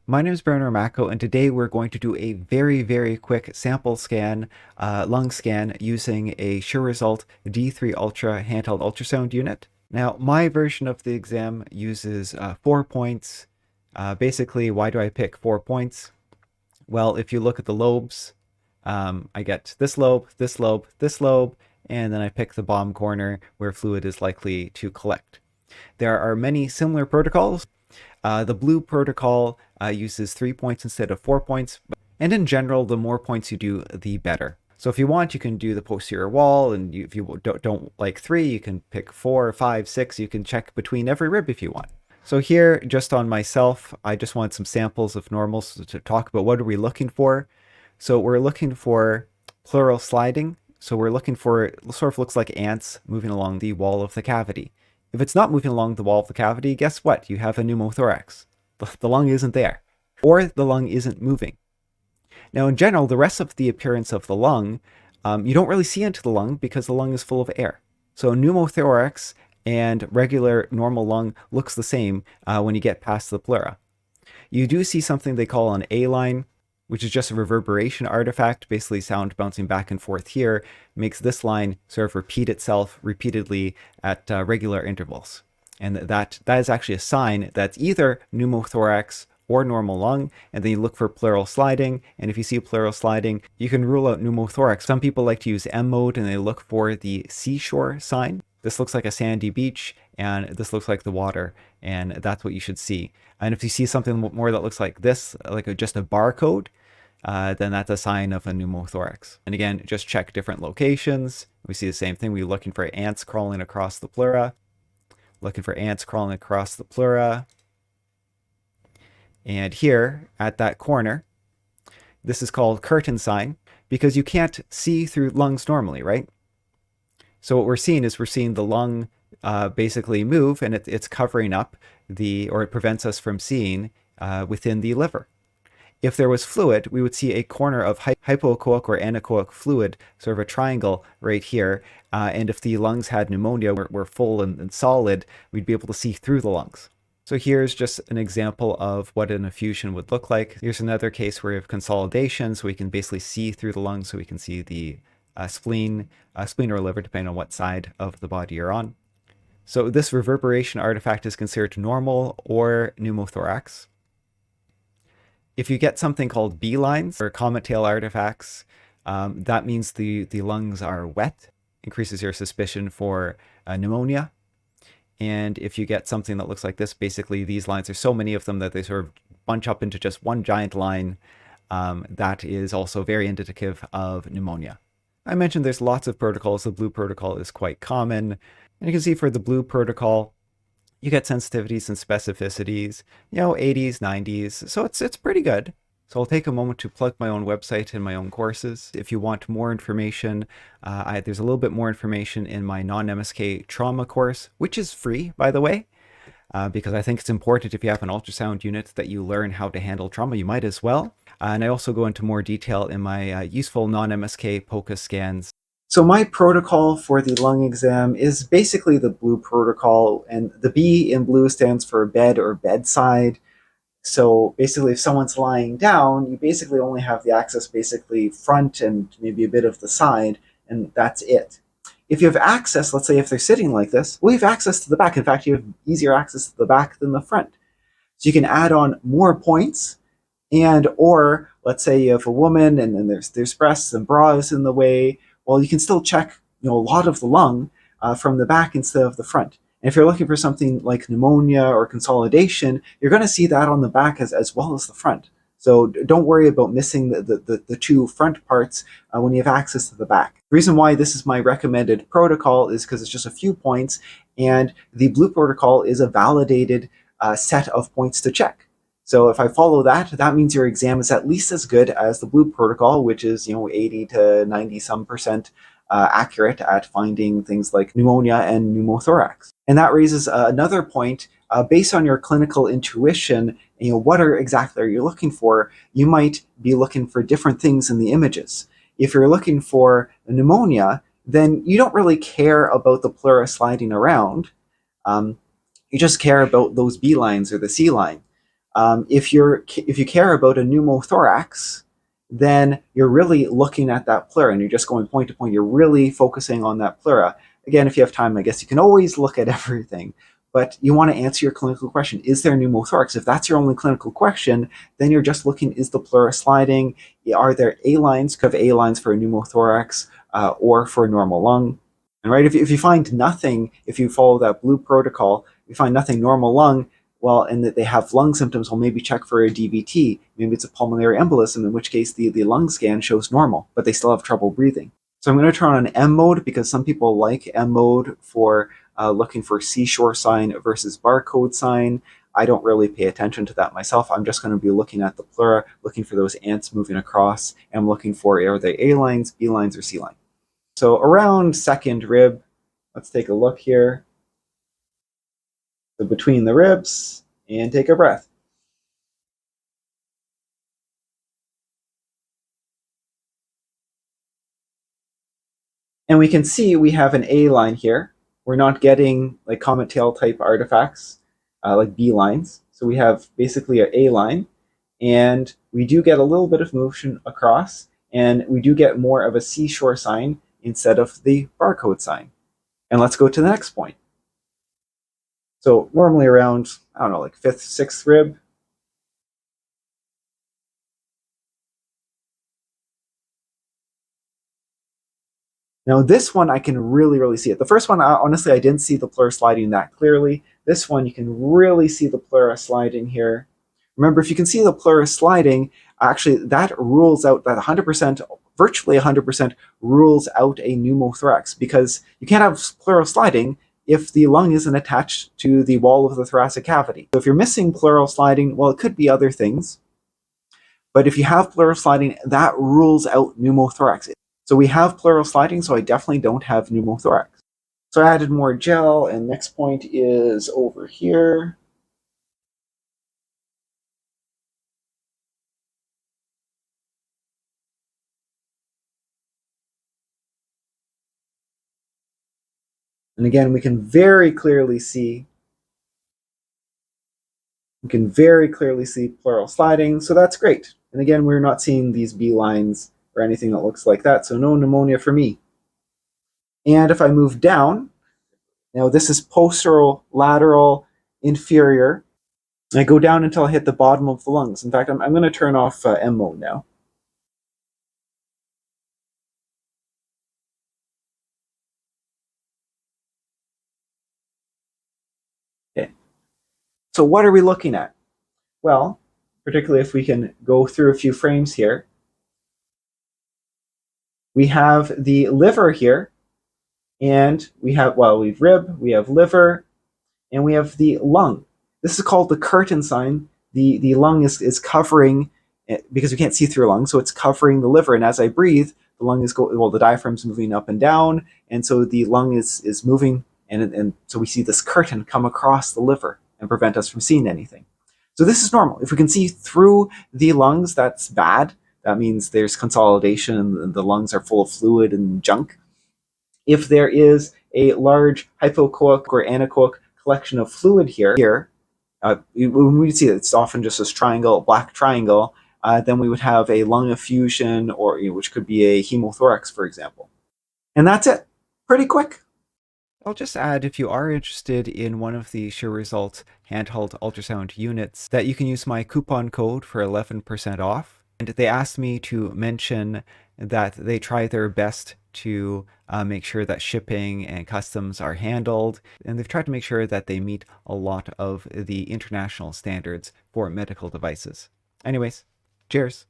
My name is Bernard Mako, and today we're going to do a very quick sample scan, lung scan, using a Suresult D3Ultra Handheld Ultrasound unit. Now, my version of the exam uses 4 points. Basically, why do I pick 4 points? Well, if you look at the lobes, I get this lobe, this lobe, this lobe, and then I pick the bottom corner where fluid is likely to collect. There are many similar protocols. The blue protocol uses 3 points instead of 4 points, and in general, the more points you do, the better. So if you want, you can do the posterior wall, and if you don't like 3, you can pick 4, 5, 6. You can check between every rib if you want. So here, just on myself, I just want some samples of normals to talk about what are we looking for. So we're looking for pleural sliding. So we're looking for, it sort of looks like ants moving along the wall of the cavity. If it's not moving along the wall of the cavity, guess what? You have a pneumothorax. The lung isn't there, or the lung isn't moving. Now, in general, the rest of the appearance of the lung, you don't really see into the lung because the lung is full of air. So pneumothorax and regular normal lung looks the same when you get past the pleura. You do see something they call an A line, which is just a reverberation artifact. Basically, sound bouncing back and forth here makes this line sort of repeat itself repeatedly at regular intervals. And that is actually a sign that's either pneumothorax or normal lung, and then you look for pleural sliding, and if you see pleural sliding, you can rule out pneumothorax. Some people like to use M mode, and they look for the seashore sign. This looks like a sandy beach, and this looks like the water, and that's what you should see. And if you see something more that looks like this, like just a barcode, then that's a sign of a pneumothorax. And again, just check different locations. We see the same thing. We're looking for ants crawling across the pleura. Looking for ants crawling across the pleura. And here, at that corner, this is called curtain sign, because you can't see through lungs normally, right? So what we're seeing is we're seeing the lung basically move, and it's covering up or it prevents us from seeing within the liver. If there was fluid, we would see a corner of hypoechoic or anechoic fluid, sort of a triangle right here. And if the lungs had pneumonia, were full and solid, we'd be able to see through the lungs. So here's just an example of what an effusion would look like. Here's another case where we have consolidation, so we can basically see through the lungs, so we can see the spleen or liver, depending on what side of the body you're on. So this reverberation artifact is considered normal or pneumothorax. If you get something called B lines or comet tail artifacts, that means the lungs are wet, increases your suspicion for pneumonia. And if you get something that looks like this, basically these lines, there's so many of them that they sort of bunch up into just one giant line. That is also very indicative of pneumonia. I mentioned there's lots of protocols. The blue protocol is quite common. And you can see for the blue protocol, you get sensitivities and specificities, 80s, 90s. So it's pretty good. So I'll take a moment to plug my own website and my own courses. If you want more information, there's a little bit more information in my non-MSK trauma course, which is free, by the way, because I think it's important if you have an ultrasound unit that you learn how to handle trauma. You might as well. And I also go into more detail in my useful non-MSK POCUS scans. So my protocol for the lung exam is basically the blue protocol, and the B in blue stands for bed or bedside. So basically, if someone's lying down, you basically only have the access basically front and maybe a bit of the side, and that's it. If you have access, let's say if they're sitting like this, well, you have access to the back. In fact, you have easier access to the back than the front. So you can add on more points, or let's say you have a woman and then there's breasts and bras in the way. Well, you can still check a lot of the lung from the back instead of the front. And if you're looking for something like pneumonia or consolidation, you're going to see that on the back as well as the front. So don't worry about missing the two front parts when you have access to the back. The reason why this is my recommended protocol is because it's just a few points, and the blue protocol is a validated set of points to check. So if I follow that, that means your exam is at least as good as the blue protocol, which is 80 to 90 some percent accurate at finding things like pneumonia and pneumothorax. And that raises another point. Based on your clinical intuition, what exactly are you looking for? You might be looking for different things in the images. If you're looking for pneumonia, then you don't really care about the pleura sliding around. You just care about those B lines or the C line. If you care about a pneumothorax, then you're really looking at that pleura and you're just going point to point. You're really focusing on that pleura. Again, if you have time, I guess you can always look at everything, but you want to answer your clinical question. Is there pneumothorax? If that's your only clinical question, then you're just looking, is the pleura sliding? Are there A-lines? Could have A-lines for a pneumothorax or for a normal lung. And right, if you find nothing, if you follow that blue protocol, you find nothing normal lung, well, and that they have lung symptoms, well, maybe check for a DVT. Maybe it's a pulmonary embolism, in which case the lung scan shows normal, but they still have trouble breathing. So I'm going to turn on M mode because some people like M mode for looking for seashore sign versus barcode sign. I don't really pay attention to that myself. I'm just going to be looking at the pleura, looking for those ants moving across, and I'm looking for, are they A lines, B lines, or C line? So around second rib, let's take a look here. So between the ribs, and take a breath. And we can see we have an A line here. We're not getting like comet tail type artifacts like B lines. So we have basically an A line, and we do get a little bit of motion across, and we do get more of a seashore sign instead of the barcode sign. And let's go to the next point. So normally around, I don't know, like fifth, sixth rib. Now this one I can really see it. The first one, honestly, I didn't see the pleura sliding that clearly. This one, you can really see the pleura sliding here. Remember, if you can see the pleura sliding, actually that rules out, that 100%, virtually 100% rules out a pneumothorax, because you can't have pleural sliding if the lung isn't attached to the wall of the thoracic cavity. So if you're missing pleural sliding, well, it could be other things. But if you have pleural sliding, that rules out pneumothorax. So we have pleural sliding, so I definitely don't have pneumothorax. So I added more gel, and next point is over here. And again, we can very clearly see pleural sliding, so that's great. And again, we're not seeing these B lines or anything that looks like that, so no pneumonia for me. And if I move down, now this is postural, lateral, inferior. And I go down until I hit the bottom of the lungs. In fact, I'm going to turn off M mode now. Okay. So what are we looking at? Well, particularly if we can go through a few frames here, we have the liver here, and we have, well, we've rib, we have liver, and we have the lung. This is called the curtain sign. The lung is covering, because we can't see through a lung, so it's covering the liver. And as I breathe, the lung is going, well, the diaphragm's moving up and down, and so the lung is moving, and so we see this curtain come across the liver and prevent us from seeing anything. So this is normal. If we can see through the lungs, that's bad. That means there's consolidation and the lungs are full of fluid and junk. If there is a large hypoechoic or anechoic collection of fluid here, when we see it, it's often just this triangle, black triangle, then we would have a lung effusion, or which could be a hemothorax, for example. And that's it. Pretty quick. I'll just add, if you are interested in one of the Suresult handheld ultrasound units, that you can use my coupon code for 11% off. And they asked me to mention that they try their best to make sure that shipping and customs are handled, and they've tried to make sure that they meet a lot of the international standards for medical devices. Anyways, cheers.